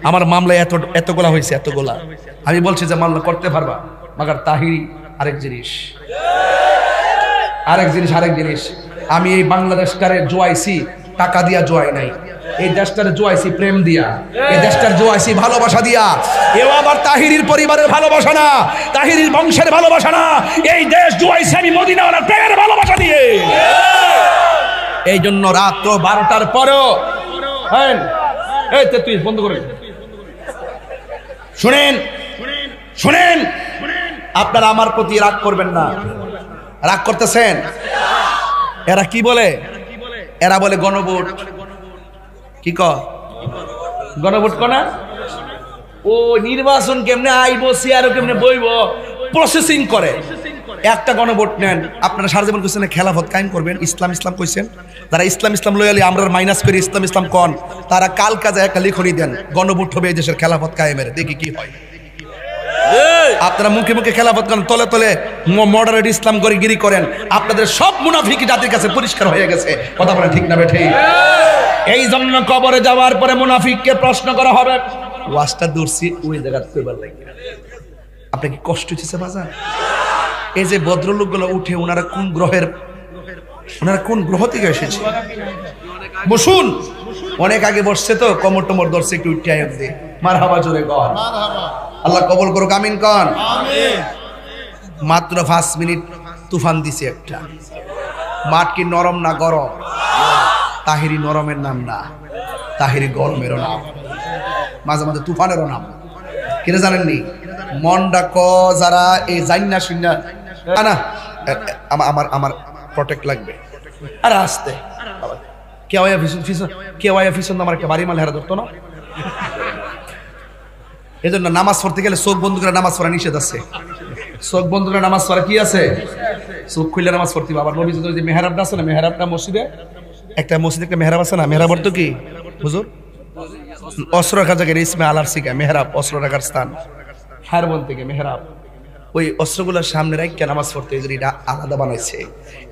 আমার মামলায় এতগুলা হয়েছে, এতগুলা। আমি বলছি যে মামলা করতে পারবা, মাগার তাহিরি আরেক জিনিস। আমি এই বাংলাদেশটারে জোয়াইছি টাকা দিয়া, জোয়াই নাই। এই দেশটারে জোয়াইছি প্রেম দিয়া, এই দেশটার জোয়াইছি ভালোবাসা দিয়া। এও আবার তাহিরির পরিবারের ভালোবাসা না, তাহিরির বংশের ভালোবাসা না, এই দেশ জোয়াইছি আমি মদিনাওয়ালার প্রেমের ভালোবাসা দিয়ে। এই জন্য রাত 12টার পরেও তুই বন্ধ করে শুনেন, আপনারা আমার প্রতি রাগ করবেন না। রাগ করতেছেন? এরা কি বলে? এরা বলে গণভোট। কি গণভোট কনা? ও নির্বাচন কেমনে আইব, সিআরও কেমনে বইব, প্রসেসিং করে। একটা গণভোট নেন, আপনারা সারা জীবন কইছেন খেলাফত কায়েম করবেন, ইসলাম কইছেন। যারা ইসলাম লয়ালি আমরা মাইনাস করে ইসলাম কন, তারা কাল কাজে একটা লিখনি দেন, গণভোট হবে এই দেশের খেলাফত কায়েমের, দেখি কি হয়। আপনারা মুখে মুখে খেলাফত করেন, তলে তলে মডারেট ইসলাম করে গিরি করেন। আপনাদের সব মুনাফিক জাতির কাছে পরিষ্কার হয়ে গেছে, কথা বলেন ঠিক না বেঠি? এই জন্য কবরে যাওয়ার পরে মুনাফিককে প্রশ্ন করা হবে, ওয়াজটা দূরছি ওই জায়গা কইবার লাগে। আপনার কি কষ্ট হচ্ছে বাজার? এই যে ভদ্রলোকগুলো উঠে, ওনারা কোন গ্রহ থেকে এসেছে? বসুন, অনেক আগে বসছে তো, কমর টমর ধরছে, একটু উঠে আয় দে, মারহাবা জোরে কর, আল্লাহ কবুল করুক, আমিন কন। মাত্র 5 মিনিট তুফান দিছে একটা। মাঠ কি নরম না গরম? তাহিরি নরমের নাম না, তাহিরি গরমেরও নাম, মাঝে মাঝে তুফানেরও নাম। কিরে জানেননি? মনডা ক যারা এই জান্না শুননা না, আমার প্রটেক্ট লাগবে। আর আসতে কেউ আমার একটা বাড়ি মাল হেরা ধরতো না। এই জন্য নামাজ পড়তে গেলে চোখ বন্ধ করে নামাজ পড়া নিষেধ আছে। চোখ বন্ধ করে নামাজ পড়া কি আছে? চোখ খুললে নামাজ পড়তে হবে। আবার নবী যে মেহরাবটা আছে না, মেহরাবটা মসজিদে একটা মেহরাব আছে না, মেহরাব অর্থ কি হুজুর? অস্ত্র রাখার জায়গায় ইসমে আলার শিখা মেহরাব, অস্ত্র রাখার স্থান। হারবন থেকে মেহরাব, ওই অস্ত্রগুলোর সামনে রাখা নামাজ পড়তে এই এটা আলাদা বানাইছে।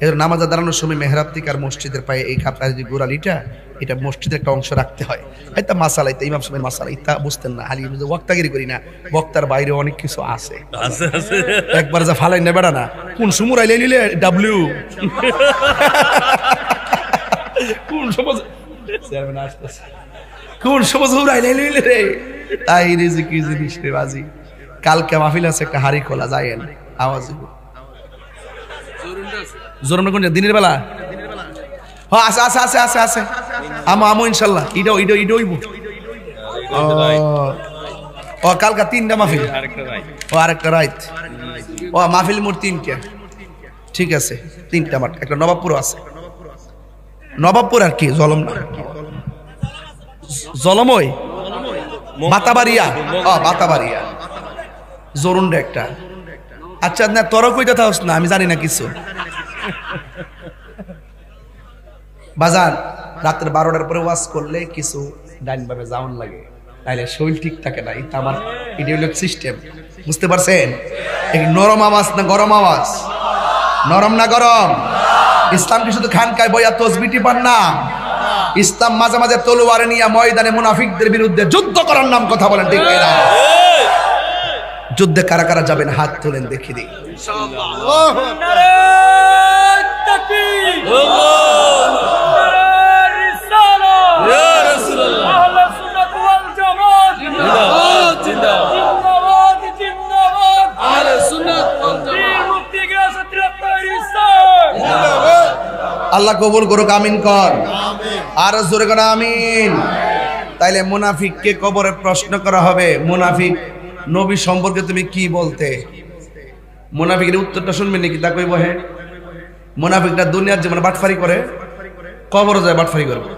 এর নামাজে দাঁড়ানোর সময় মেহরাব থেকে আর মসজিদের পায়ে এই খাপড়া যে গোড়ালিটা, এটা মসজিদের একটা অংশ রাখতে হয়। এটা মাসালা, এটা ইমাম সাহেবের মাসালা, এটা বুঝতেন না। হালি বক্তাগিরি করি না, বক্তার বাইরে অনেক কিছু আছে। একবার যা ফালাই নেবে না, কোন সুমুর আইলে নিলে ডাব্লিউ কোন সমাজ আইলে নিলে রে, তাই রে কি জিনিস রে বাজি। কালকে মাহফিল আছে, একটা হাড়ি খোলা যায় আওয়াজ জোরন কোন দিনের বেলা? আছে আছে আছে আছে আছে আমো ইনশাল্লাহ। ও কালকা 3টা মাহফিল, ও আরেকটা রাইত, ও মাহফিল মোট 3টা। ঠিক আছে, 3টা মাঠ, একটা নবাবপুর আছে। নবাবপুর আর কি জলম না জলমই বাতাবাড়িয়া বাতাবাড়িয়া জরুন একটা আচ্ছা না তোরা কইতে থাকস না আমি জানি না কিছু বাজার রাতের 12টার পরে ওয়াজ করলে কিছু ডাইন ভাবে যাওন লাগে তাইলে শরীর ঠিক থাকে না এটা আমার ইডিওলজিক সিস্টেম বুঝতে পারছেন এই নরম আওয়াজ না গরম আওয়াজ নরম না গরম ইসলাম কি শুধু খানকায় বইয়া তাসবিহ টিপার না ইসলাম মাঝে মাঝে তলোয়ার নিয়ে ময়দানে মুনাফিকদের বিরুদ্ধে যুদ্ধ করার নাম কথা বলেন ঠিক না যুদ্ধে কারা কারা যাবেন হাত তুলেন দেখি দিই ইনশাআল্লাহ আল্লাহু নারে তাকবীর নারে রিসালাত ইয়া রাসূলুল্লাহ আহলে সুন্নাত ওয়াল জামাত জিন্দাবাদ জিন্দাবাদ জিন্দাবাদ আহলে সুন্নাত ওয়াল জামাত মুক্তি গ্রাস 73 জিন্দাবাদ আল্লাহ কবুল করুক আমিন কর আমিন আর জোরে করে আমিন তাইলে মুনাফিককে কবরে প্রশ্ন করা হবে মুনাফিক নবী সম্পর্কে তুমি কি বলতে মুনাফিকের উত্তরটা শুনবেন নাকি তা কইব হে মুনাফিকরা দুনিয়ার জীবনে বাটফারি করে কবরে যায় বাটফারি করবে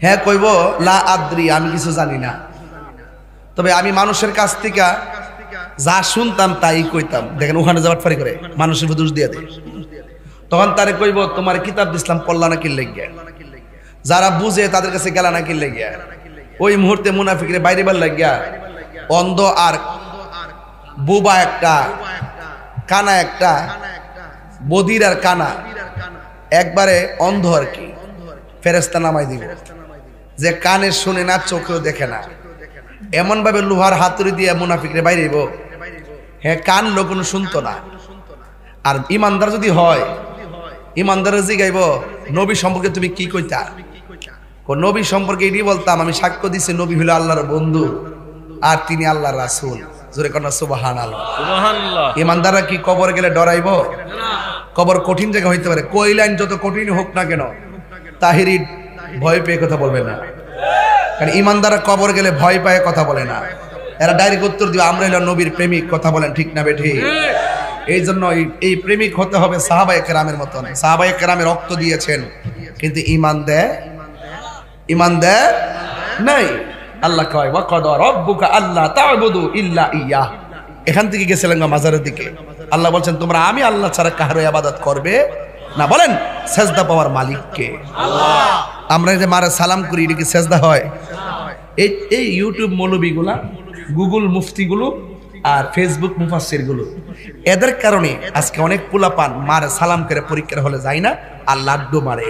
হ্যাঁ কইব লা আদ্রি আমি কিছু জানি না তবে আমি মানুষের কাছ থেকে যা শুনতাম তাই কইতাম দেখেন ওখানে যা বাটফারি করে মানুষের দোষ দিয়ে দেয় তখন তারে কইব তোমার কিতাব ইসলাম পড়লা না কি লাগিয়া যারা বুঝে তাদের কাছে গেলা না কি লাগিয়া ওই মুহূর্তে মুনাফিকরে বাইরে বার লাগিয়া অন্ধ আর বুবা একটা কানা একটা বদির আর কানা একবারে অন্ধ আর কি ফেরেশতা নামাই দিব যে কানে শুনে না চোখেও দেখে না এমন ভাবে লোহার হাতুড়ি দিয়ে মুনাফিকরে বাইরে দিব হ্যাঁ কান লোকন শুনতো না আর ইমানদার যদি হয় ইমানদার জিগাইব নবী সম্পর্কে তুমি কি কইতা নবী সম্পর্কে এটি বলতাম আমি সাক্ষ্য দিছি নবী হলো আল্লাহর বন্ধু আর তিনি আল্লাহর রাসূল জোরে কন্যা সুবহানাল্লাহ সুবহানাল্লাহ ইমানদাররা কি কবর গেলে ডরাইব কবর কঠিন জায়গা হইতে পারে কই লাইন যত কঠিন হোক না কেন তাহিরি ভয় পেয়ে কথা বলবে না কারণ ইমানদাররা কবর গেলে ভয় পায় কথা বলে না এরা ডাইরেক্ট উত্তর দিবে আমরা হলো নবীর প্রেমিক কথা বলেন ঠিক না বেঠি এই জন্য এই প্রেমিক হতে হবে সাহাবায়ে কেরামের মতন সাহাবায়ে কেরামে রক্ত দিয়েছেন কিন্তু ঈমান দেয় নাই আল্লাহ কয় ওয়া কাদা রাব্বুকা আল্লা তা'বুদু ইল্লা ইয়্যাহ এখান থেকে গেছিলেন মাজারের দিকে আল্লাহ বলছেন তোমরা আমি আল্লাহ ছাড়া কারো ইবাদত করবে না বলেন সিজদা পাওয়ার মালিক কে আল্লাহ আমরা যে মারে সালাম করি এটা কি সিজদা হয় এই ইউটিউব মৌলবীগুলা গুগল মুফতিগুলো আর ফেসবুক মুফাসসির গুলো এদের কারণে আজকে অনেক পোলাপান মারে সালাম করে পরীক্ষার হলে যায় না আর লাড্ডু মারে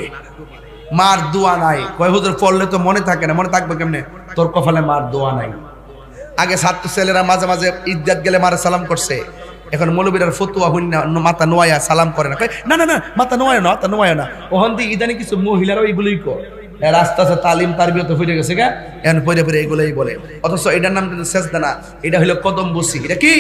মার দোয়া নাই কয় হুজুর পড়লে তো মনে থাকে না মনে থাকবে কেমনে তোর কপালে মার দোয়া নাই আগে ছাত্র ছেলেরা মাঝে মাঝে ইজ্জত গেলে মারে সালাম করছে এখন মৌলবীরার ফতুয়া হইনা মাথা নোয়া সালাম করে না না না না মাথা নোয়া না ওখান থেকে ইদানি কিছু মহিলারাও এগুলোই কর রাস্তা আছে তালিম তারবিয়ত হয়ে গেছে গা এখন পরে পরে এগুলোই বলে অথচ এটার নাম কিন্তু সেজদা না এটা হলো কদম বসি এটা কি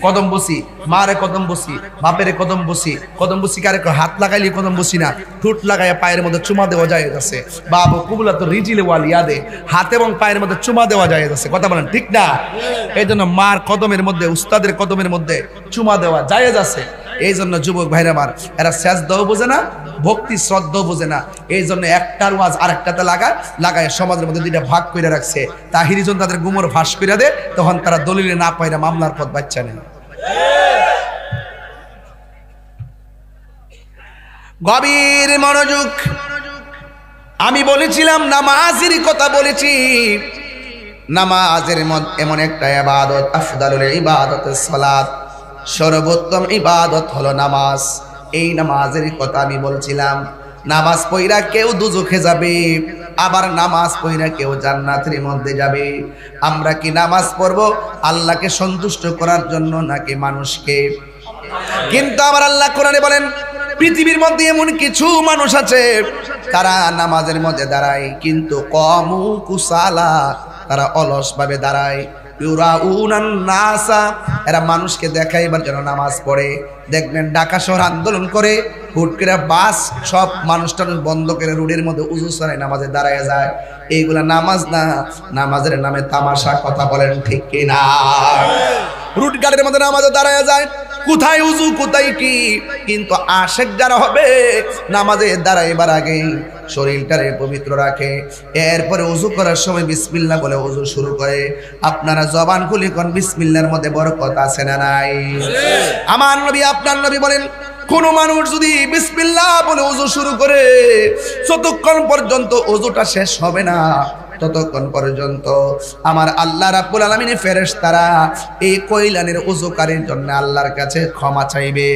কদম বসি মারে কদম বসি বাপেরে কদম বসি কারে হাত লাগাইলি কদম বসি না ঠোঁট লাগাইয়া পায়ের মধ্যে চুমা দেওয়া যায় আছে বাবু কুবুলা তো রিজিলে ওয়ালিয়া দে হাত এবং পায়ের মধ্যে চুমা দেওয়া যায় আছে কথা বলেন ঠিক না এই জন্য মার কদমের মধ্যে উস্তাদের কদমের মধ্যে চুমা দেওয়া জায়েজ আছে এই জন্য যুবক ভাইরা আমার এরা সেজদাও বোঝে না ভক্তি শ্রদ্ধাও বোঝে না এই জন্য একটার ওয়াজ আরেকটাতে লাগায় সমাজের মধ্যে দুইটা ভাগ করে রাখছে তাহিরি যখন তাদের গুমর ফাঁস করে দেয় তখন তারা দলিলে না পায় না মামলার পথ বাচ্চা নেই গভীর মনোযোগ আমি বলেছিলাম নামাজের কথা বলেছি নামাজের এমন একটা ইবাদত আফদালুল ইবাদতুস সালাত সর্বোত্তম ইবাদত হলো নামাজ এই নামাজের কথা আমি বলছিলাম নামাজ পড়া কেউ দুজখে যাবে আবার নামাজ পড়া কেউ জান্নাতের মধ্যে যাবে আমরা কি নামাজ পড়ব আল্লাহকে সন্তুষ্ট করার জন্য নাকি মানুষকে কিন্তু আবার আল্লাহ কোরআনে বলেন পৃথিবীর মধ্যে এমন কিছু মানুষ আছে তারা নামাজের মধ্যে দাঁড়ায় কিন্তু কমু কুসালা তারা অলস ভাবে দাঁড়ায় এরা মানুষকে দেখাইবার জন্য নামাজ পড়ে দেখবেন ঢাকা শহর আন্দোলন করে হুট করে বাস সব মানুষটা বন্ধ করে রোডের মধ্যে উজু সরাই নামাজে দাঁড়ায় যায় এইগুলা নামাজ না নামাজের নামে তামাশা কথা বলেন ঠিক কিনা রুট গাড়ির মধ্যে নামাজে দাঁড়ায় যায় কোথায় উযু কোথায় কি। কিন্তু আশিক যারা হবে নামাজে দাঁড়াইবার আগে শরীরটারে পবিত্র রাখে, এরপরে উযু করার সময় বিসমিল্লাহ বলে উযু শুরু করে। আপনারা জবান খুলে কোন বিসমিল্লাহর মধ্যে বরকত আছে না নাই? আমার নবী আপনার নবী বলেন, কোন মানুষ যদি বিসমিল্লাহ বলে উযু শুরু করে যতক্ষণ পর্যন্ত উযুটা শেষ হবে না ততক্ষণ পর্যন্ত আমার আল্লাহ রাব্বুল আলামিনের ফেরেশতারা এই কল্যাণের উযুকারীর জন্য আল্লাহর কাছে ক্ষমা চাইবে।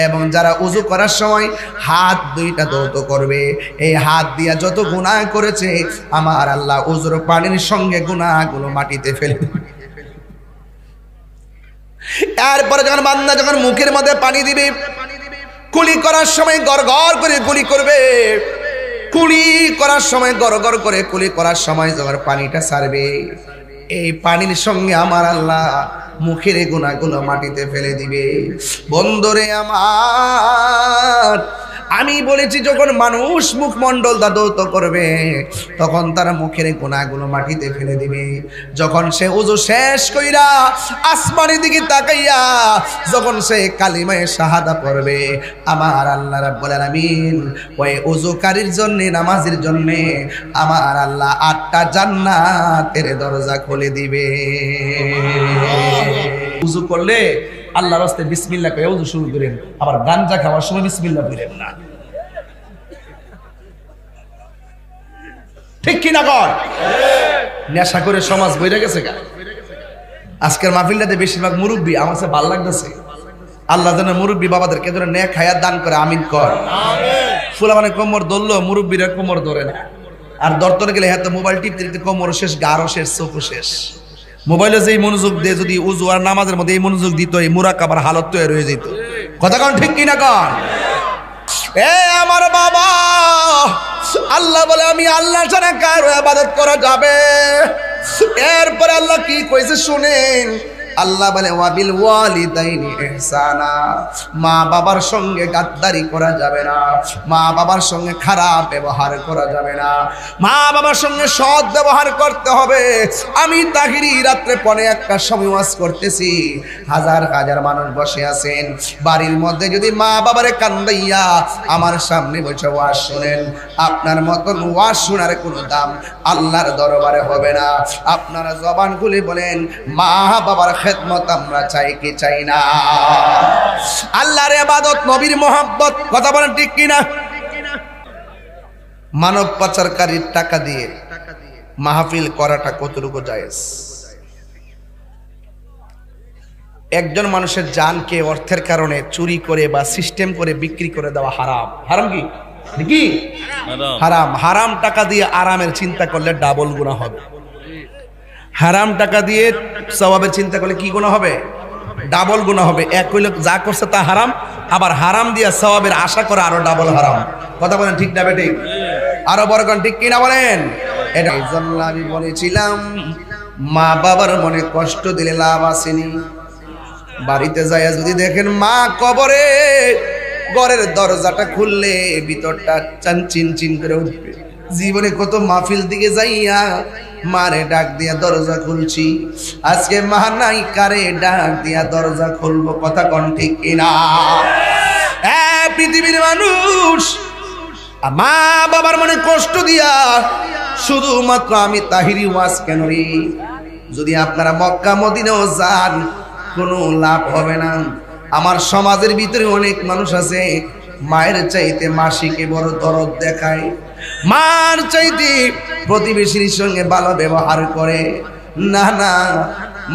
এবং যারা উযু করার সময় হাত দুইটা ধৌত করবে, এই হাত দিয়া যত গুনাহ করেছে আমার আল্লাহ উযুর পানির সঙ্গে গুনাহগুলো মাটিতে ফেলে দেবে। এরপরে যখন বান্দা যখন মুখের মধ্যে পানি দিবে, কুলি করার সময় গড়গড় করে কুলি করবে, কুলি করার সময় গড়গড় করে কুলি করার সময় যখন পানিটা ছাড়বে, এই পানির সঙ্গে আমার আল্লাহ মুখের গুনাহগুলো মাটিতে ফেলে দিবে। বন্ধুরে আমার, আমি বলেছি যখন মানুষ মুখমণ্ডল দাদৌত করবে তখন তার মুখের গুনাহগুলো মাটিতে ফেলে দিবে। যখন সে ওযু শেষ কইরা আসমানের দিকে তাকাইয়া যখন সে কালিমায়ে শাহাদা পড়বে, আমার আল্লাহ রাব্বুল আলামিন ওই ওযুকারীর জন্য, নামাজের জন্য আমার আল্লাহ 8টা জান্নাতের দরজা খুলে দিবে। ওযু করলে আল্লাহর রাস্তায় বিসমিল্লাহ কইয়া ওযু শুরু করেন, আবার গাঞ্জা খাওয়ার সময় বিসমিল্লাহ বলেন না। ঠিক কি না কর? নেশা করে সমাজ বইরা গেছে গা। আজকের মাহফিলটাতে বেশিরভাগ মুরব্বী, আমার কাছে ভালো লাগতেছে। আল্লাহ যেন মুরব্বী বাবাদেরকে যেন নেক হায়াত দান করে, আমিন কর। ফুলা মানে কোমর ধরলো, মুরব্বীরা কোমর ধরে না। আর দরতরে গেলে হ্যাঁ মোবাইল টিপতে কোমর শেষ, গাঢ় শেষ, চোখও শেষ। মোবাইলে যেই মনোযোগ দিয়ে যদি উযু আর নামাজের মধ্যে এই মনোযোগ দিত, এই মুরাকাবার হালত তৈরি হয়ে যেত। কথা কন ঠিক কিনা কন? এ আমার বাবা, আল্লাহ বলে আমি আল্লাহ ছাড়া কারো ইবাদত করা যাবে। এরপর আল্লাহ কি কইছে শুনেন। আল্লাহ বলে ওয়াবিল ওয়ালিদাইনি ইহসানা, মা বাবার সঙ্গে গাদ্দারি করা যাবে না, মা বাবার সঙ্গে খারাপ ব্যবহার করা যাবে না, মা বাবার সঙ্গে সৎ ব্যবহার করতে হবে। আমি তাহিরি রাত্রে 1:15 সময় ওয়াজ করতেছি, হাজার হাজার মানুষ বসে আছেন, বাড়ির মধ্যে যদি মা বাবারে কান্দাইয়া আমার সামনে বসে ওয়াজ শুনেন, আপনার মতন ওয়াজ শোনার কোনো দাম আল্লাহর দরবারে হবে না। আপনারা জবান খুলে বলেন, মা বাবার খেদমত আমরা চাই কি চাই না? আল্লাহর ইবাদত, নবীর মোহাব্বত, কথা বলেন ঠিক কিনা? মানব পাচারকারীর টাকা দিয়ে মাহফিল করাটা কতটুকু জায়েজ? একজন মানুষের জানকে অর্থের কারণে চুরি করে বা সিস্টেম করে বিক্রি করে দেওয়া হারাম। হারাম কি? কি হারাম? হারাম টাকা দিয়ে আরামের চিন্তা করলে ডাবল গুনাহ হবে। হারাম টাকা দিয়ে সওয়াবের চিন্তা করলে কি গুনাহ হবে? ডাবল গুনাহ হবে। এক হইল যা করছে তা হারাম, আবার হারাম দিয়া সওয়াবের আশা করে আরো ডাবল হারাম। কথা বলেন ঠিক না বেঠিক? আরো বড় কোন ঠিক কিনা বলেন? এটাই জন্য আমি বলেছিলাম মা বাবার মনে কষ্ট দিলে লাভ আসেনি। বাড়িতে যাইয়া যদি দেখেন মা কবরে, ঘরের দরজাটা খুললে ভিতরটা চিন চিন করে উঠবে। জীবনে কত মাহফিল দিকে যাইয়া মারে ডাক দিয়া দরজা খুলছি, আজকে মা নাই, কারে ডাক দিয়া দরজা খুলবো? কথা কোন ঠিক কিনা? পৃথিবীর মানুষ মা বাবার মনে কষ্ট দিয়া শুধুমাত্র আমি তাহিরি ওয়াজ কেন রে, যদি আপনারা মক্কা মদিনাও যান কোনো লাভ হবে না। আমার সমাজের ভিতরে অনেক মানুষ আছে মায়ের চাইতে মাসিকে বড় দরদ দেখায়, মার চাইতে প্রতিবেশীর সঙ্গে ভালো ব্যবহার করে। না না,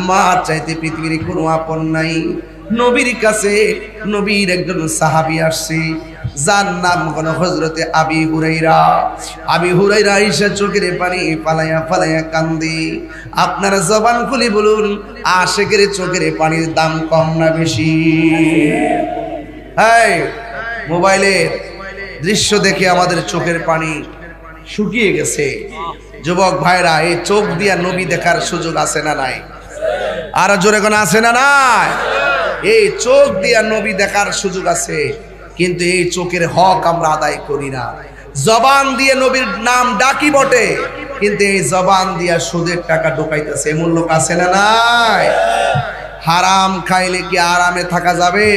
মার চাইতে পৃথিবীর কোনো আপন নাই। নবীর কাছে নবীর একজন সাহাবী আসছে, যার নাম হলো হযরতে আবি হুরায়রা। আবি হুরায়রা আয়েশা চোখের পানি ফালাইয়া ফালাইয়া কান্দে। আপনারা জবান খুলে বলুন, আশিকের চোখের পানির দাম কম না বেশি? হ্যাঁ, মোবাইলের দৃশ্য দেখে আমাদের চোখের পানি শুকিয়ে গেছে। যুবক ভাইরা, এই চোখ দিয়া নবী দেখার সুযোগ আছে না নাই? আর জোরে কোন আছে না নাই? এই চোখ দিয়া নবী দেখার সুযোগ আছে, কিন্তু এই চোখের হক আমরা আদায় করি না। জবান দিয়ে নবীর নাম ডাকি বটে, কিন্তু এই জবান দিয়া সুদের টাকা ঢুকাইতেছে। এমন লোক আছে না নাই? হারাম খাইলে কি আরামে থাকা যাবে?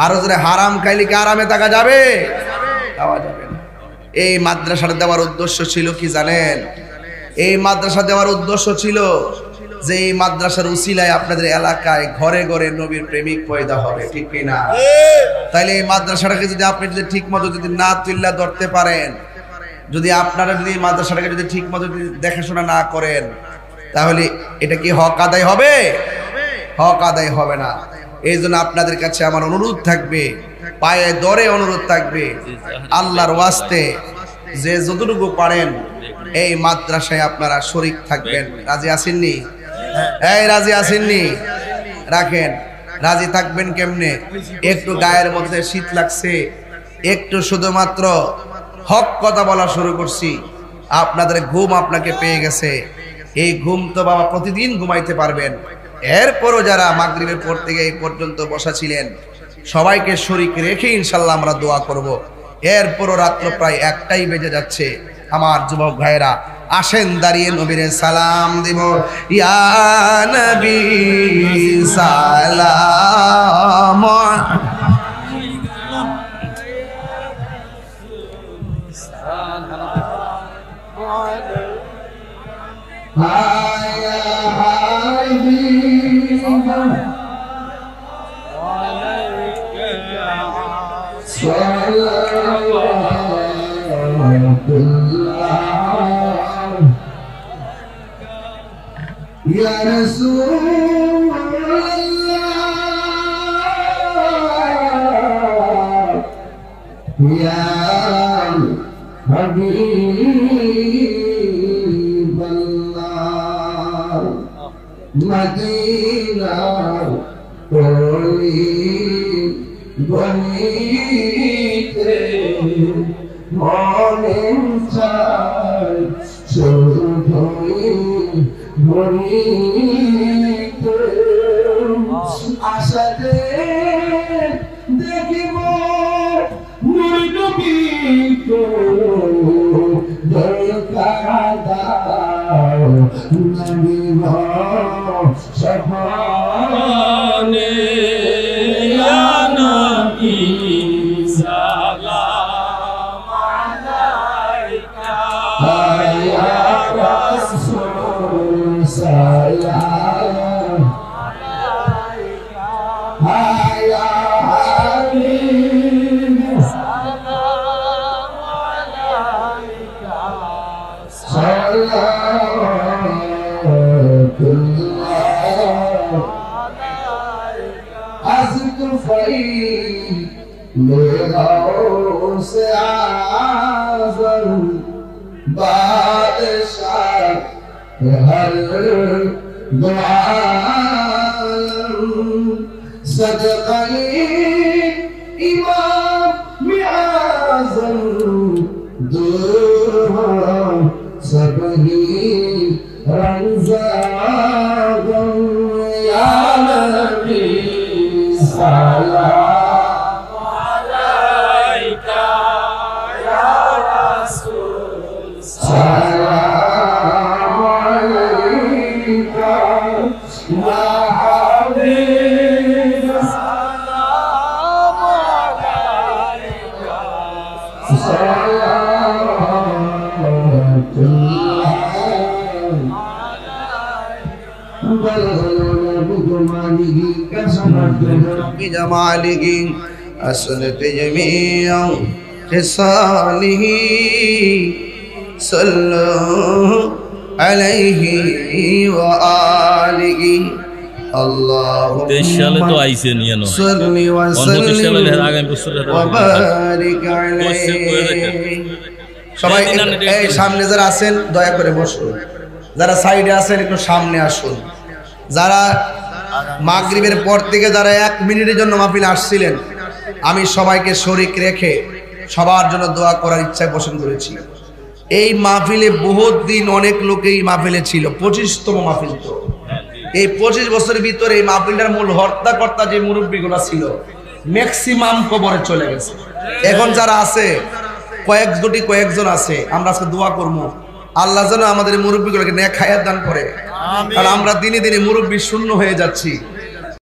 আরো জোরে, হারাম খাইলে কি আরামে থাকা যাবে? খাওয়া যাবে না। এই মাদ্রাসাটা দেওয়ার উদ্দেশ্য ছিল কি জানেন? এই মাদ্রাসা দেওয়ার উদ্দেশ্য ছিল যে এই মাদ্রাসার উসিলায় আপনাদের এলাকায় ঘরে ঘরে নবীর প্রেমিক পয়দা হবে, ঠিক কি না? তাইলে এই মাদ্রাসাটাকে যদি আপনি যদি ঠিক মতো যদি না তুল্লা ধরতে পারেন, যদি আপনারা যদি মাদ্রাসাটাকে যদি ঠিক মতো দেখাশোনা না করেন, তাহলে এটা কি হক আদায় হবে? হক আদায় হবে না। এই জন্য আপনাদের কাছে আমার অনুরোধ থাকবে, পায়ে ধরে অনুরোধ থাকবে, আল্লাহর ওয়াস্তে যে যতটুকু পারেন এই মাদ্রাসায় আপনারা শরীক থাকবেন। রাজি আছেননি? এই রাজি আছেননি? রাখেন। রাজি থাকবেন কেমনে? একটু গায়ের মধ্যে শীত লাগছে, একটু শুধুমাত্র হক কথা বলা শুরু করছি, আপনাদের ঘুম আপনাকে পেয়ে গেছে। এই ঘুম তো বাবা প্রতিদিন ঘুমাইতে পারবেন। এরপরও যারা মাগরিবের পর থেকে এই পর্যন্ত বসা ছিলেন, সবাইকে শরীক রেখে ইনশাল্লাহ আমরা দোয়া করব। এরপরও রাত্র প্রায় 1টাই বেজে যাচ্ছে। আমার যুবক ভাইরা, আসেন দাঁড়িয়ে নবীরে সালাম দিব। ইয়া নবী সালাম Ya Rasulullah, Ya Habibullah, Madina Oli Bonite Morning time Sudhoi Bonite Asade Dekibo Nurubito Dorkada Nabibo Shafane Ya Nabi Salam Alaika Ya Rasul Salam Alaika Ya Habib Salam Alaika से आज़म बादशाह हर दुआलम सदक़े इमाम आज़म दूर हो सबही रंज़ागम या नबी सलाम بجماله أسنت جميع خصاله صلوا عليه وآله اللهم صل وسلم وبارك عليه সবাই এই সামনে যারা আছেন দয়া করে বসুন, যারা সাইডে আছেন একটু সামনে আসুন, যারা মাগরিবের পর থেকে যারা 1 মিনিটের জন্য মাহফিলে আসছিলেন, আমি সবাইকে শরীক রেখে সবার জন্য দোয়া করার ইচ্ছায় পোষণ করেছি। এই মাহফিলে বহুত দিন অনেক লোক এই মাহফিলে ছিল, 25তম মাহফিল। তো এই 25 বছরের ভিতরে এই মাহফিলটার মূল হর্তাকর্তা যে মুরব্বীগুলো ছিল ম্যাক্সিমাম কবরে চলে গেছে। এখন যারা আছে কয়েকজন আছে, আমরা আজকে দোয়া করবো আল্লাহ যেন আমাদের মুরব্বীগুলোকে নেক হায়াত দান করে, কারণ আমরা দিনে দিনে মুরব্বী শূন্য হয়ে যাচ্ছি।